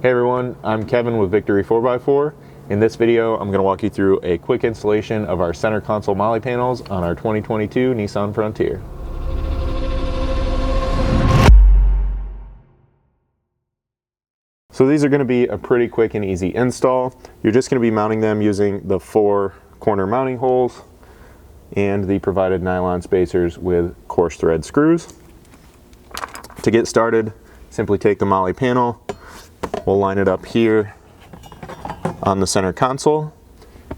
Hey everyone, I'm Kevin with Victory 4x4. In this video, I'm going to walk you through a quick installation of our center console MOLLE panels on our 2022 Nissan Frontier. So these are going to be a pretty quick and easy install. You're just going to be mounting them using the 4 corner mounting holes and the provided nylon spacers with coarse thread screws. To get started, simply take the MOLLE panel. We'll line it up here on the center console.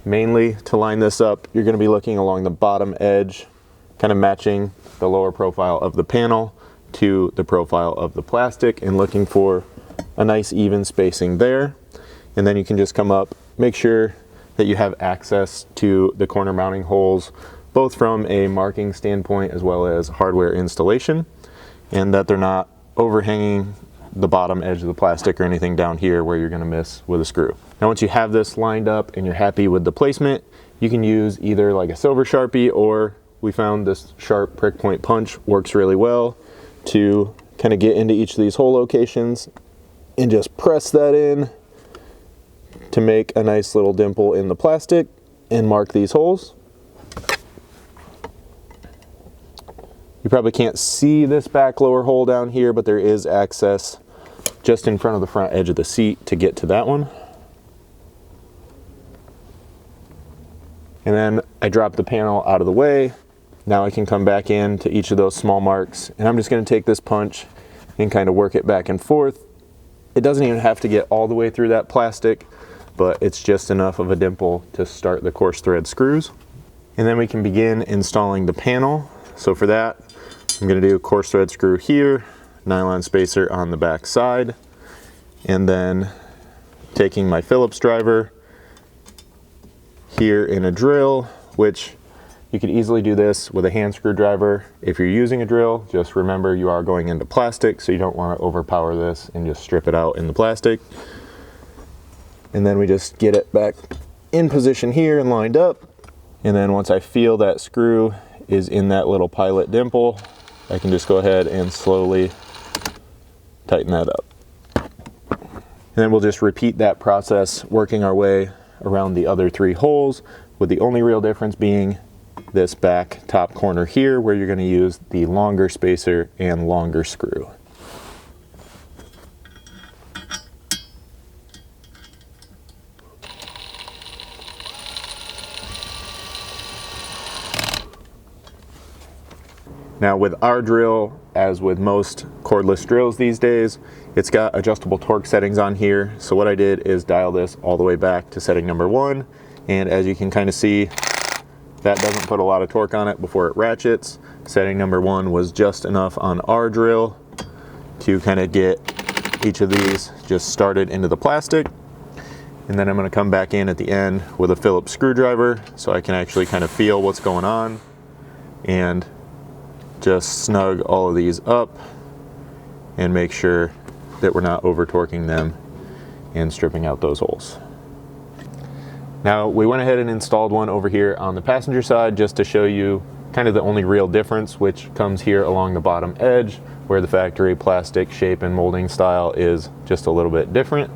Mainly to line this up, you're going to be looking along the bottom edge, kind of matching the lower profile of the panel to the profile of the plastic and looking for a nice even spacing there. And then you can just come up, make sure that you have access to the corner mounting holes, both from a marking standpoint as well as hardware installation, and that they're not overhanging the bottom edge of the plastic or anything down here where you're going to miss with a screw. Now once you have this lined up and you're happy with the placement, you can use either like a silver Sharpie, or we found this sharp prick point punch works really well to kind of get into each of these hole locations and just press that in to make a nice little dimple in the plastic and mark these holes. You probably can't see this back lower hole down here, but there is access just in front of the front edge of the seat to get to that one. And then I drop the panel out of the way. Now I can come back in to each of those small marks, and I'm just going to take this punch and kind of work it back and forth. It doesn't even have to get all the way through that plastic, but it's just enough of a dimple to start the coarse thread screws. And then we can begin installing the panel. So for that, I'm going to do a coarse thread screw here, nylon spacer on the back side, and then taking my Phillips driver here in a drill, which you could easily do this with a hand screwdriver. If you're using a drill, just remember you are going into plastic, so you don't want to overpower this and just strip it out in the plastic. And then we just get it back in position here and lined up. And then once I feel that screw is in that little pilot dimple, I can just go ahead and slowly tighten that up. And then we'll just repeat that process, working our way around the other 3 holes, with the only real difference being this back top corner here, where you're going to use the longer spacer and longer screw. Now with our drill, as with most cordless drills these days, it's got adjustable torque settings on here. So what I did is dial this all the way back to setting number 1. And as you can kind of see, that doesn't put a lot of torque on it before it ratchets. Setting number 1 was just enough on our drill to kind of get each of these just started into the plastic. And then I'm going to come back in at the end with a Phillips screwdriver so I can actually kind of feel what's going on and just snug all of these up and make sure that we're not over torquing them and stripping out those holes. Now we went ahead and installed one over here on the passenger side just to show you kind of the only real difference, which comes here along the bottom edge, where the factory plastic shape and molding style is just a little bit different.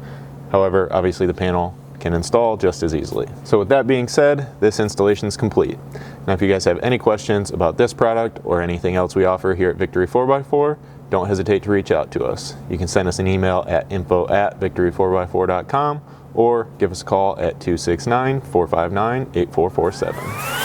However, obviously the panel can install just as easily. So with that being said, this installation is complete. Now if you guys have any questions about this product or anything else we offer here at Victory 4x4, don't hesitate to reach out to us. You can send us an email at info@victory4x4.com or give us a call at 269-459-8447.